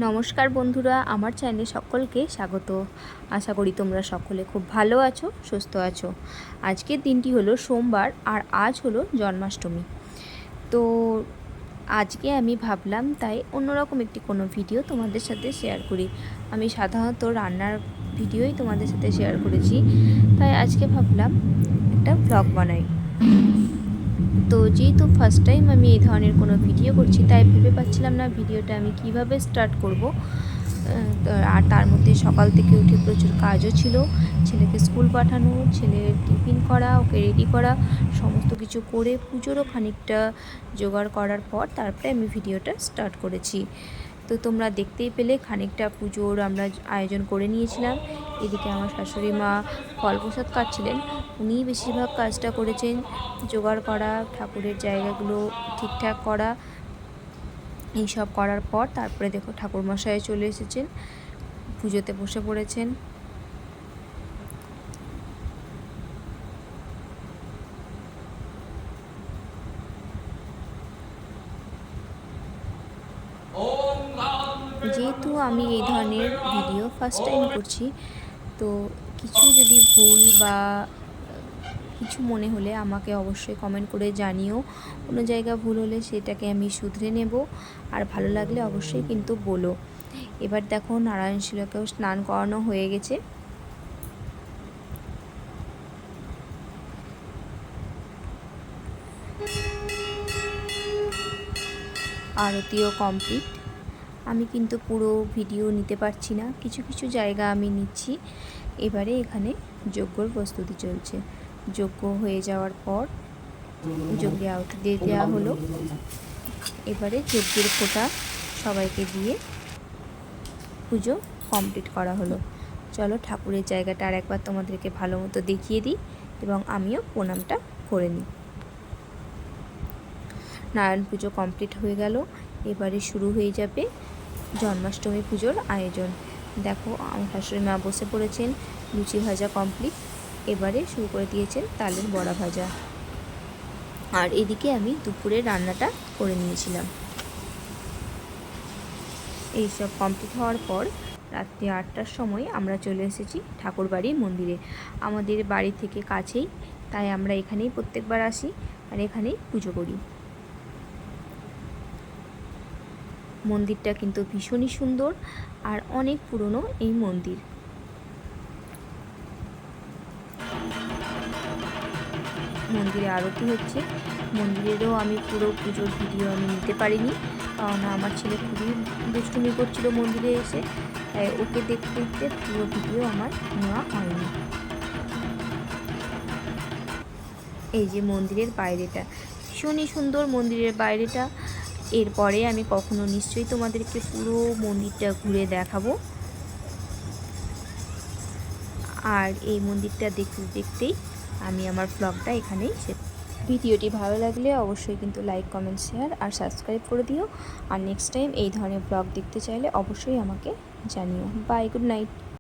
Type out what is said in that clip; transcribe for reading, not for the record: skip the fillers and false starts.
নমস্কার বন্ধুরা, আমার চ্যানেলে সকলকে স্বাগত। আশা করি তোমরা সকলে খুব ভালো আছো, সুস্থ আছো। আজকের দিনটি হলো সোমবার আর আজ হলো জন্মাষ্টমী। তো আজকে আমি ভাবলাম তাই অন্যরকম একটি কোনো ভিডিও তোমাদের সাথে শেয়ার করি। আমি সাধারণত রান্নার ভিডিওই তোমাদের সাথে শেয়ার করেছি, তাই আজকে ভাবলাম একটা ভ্লগ বানাই। তো যেহেতু ফার্স্ট টাইম আমি এই ধরনের কোনো ভিডিও করছি, তাই ভেবে পাচ্ছিলাম না ভিডিওটা আমি কিভাবে স্টার্ট করব। আর তার মধ্যে সকাল থেকে উঠে প্রচুর কাজও ছিল, ছেলেকে স্কুল পাঠানো, ছেলের টিফিন করা, ওকে রেডি করা, সমস্ত কিছু করে পুজোরও খানিকটা জোগাড় করার পর তারপরে আমি ভিডিওটা স্টার্ট করেছি। তো তোমরা দেখতেই পেলে খানিকটা পুজোর আমরা আয়োজন করে নিয়েছিলাম। এদিকে আমার শাশুড়ি মা ফল প্রসাদ কাটছিলেন, উনিই বেশিরভাগ কাজটা করেছেন, জোগাড় করা, ঠাকুরের জায়গাগুলো ঠিকঠাক করা। এইসব করার পর তারপরে দেখো ঠাকুরমশাই চলে এসেছেন, পুজোতে বসে পড়েছেন। যেহেতু আমি এই ধরনের ভিডিও ফার্স্ট টাইম করছি, তো কিছু যদি ভুল বা কিছু মনে হলে আমাকে অবশ্যই কমেন্ট করে জানিও। কোনো জায়গা ভুল হলে সেটাকে আমি শুধরে নেব, আর ভালো লাগলে অবশ্যই কিন্তু বলো। এবার দেখো নারায়ণ শিলাকেও স্নান করানো হয়ে গেছে। আরতিও কমপ্লিট। আমি কিন্তু পুরো ভিডিও নিতে পারছি না, কিছু কিছু জায়গা আমি নিচ্ছি। এবারে এখানে যজ্ঞর প্রস্তুতি চলছে। যজ্ঞ হয়ে যাওয়ার পর যজ্ঞে আহুতি দিয়ে দেওয়া হলো। এবারে যজ্ঞের ফোঁটা সবাইকে দিয়ে পুজো কমপ্লিট করা হলো। চলো ঠাকুরের জায়গাটা আর একবার তোমাদেরকে ভালো মতো দেখিয়ে দিই এবং আমিও প্রণামটা করে নিই। নারায়ণ পুজো কমপ্লিট হয়ে গেল, এবারে শুরু হয়ে যাবে জন্মাষ্টমী পুজোর আয়োজন। দেখো আমার শাশুড়ি মা বসে পড়েছেন, লুচি ভাজা কমপ্লিট, এবারে শুরু করে দিয়েছেন তালের বড়া ভাজা। আর এদিকে আমি দুপুরে রান্নাটা করে নিয়েছিলাম। এইসব কমপ্লিট হওয়ার পর রাত্রি 8টার সময় আমরা চলে এসেছি ঠাকুরবাড়ির মন্দিরে। আমাদের বাড়ি থেকে কাছেই, তাই আমরা এখানেই প্রত্যেকবার আসি আর এখানেই পুজো করি। মন্দিরটা কিন্তু ভীষণই সুন্দর আর অনেক পুরনো এই মন্দির। মন্দিরে আরতি হচ্ছে। মন্দিরেরও আমি পুরো পুজোর ভিডিও আমি নিতে পারিনি, কারণ আমার ছেলে খুবই দুষ্টুমি করছিল মন্দিরে এসে, তাই ওকে দেখতে দেখতে পুরো ভিডিও আমার নেওয়া হয়নি। এই যে মন্দিরের বাইরেটা ভীষণই সুন্দর, মন্দিরের বাইরেটা। এরপরে আমি কখনো নিশ্চয়ই তোমাদেরকে পুরো মন্দিরটা ঘুরে দেখাবো। আর এই মন্দিরটা দেখতে দেখতেই আমি আমার ব্লগটা এখানেই শেষ। ভিডিওটি ভালো লাগলে অবশ্যই কিন্তু লাইক, কমেন্ট, শেয়ার আর সাবস্ক্রাইব করে দিও। আর নেক্সট টাইম এই ধরনের ব্লগ দেখতে চাইলে অবশ্যই আমাকে জানিও। Bye, good night.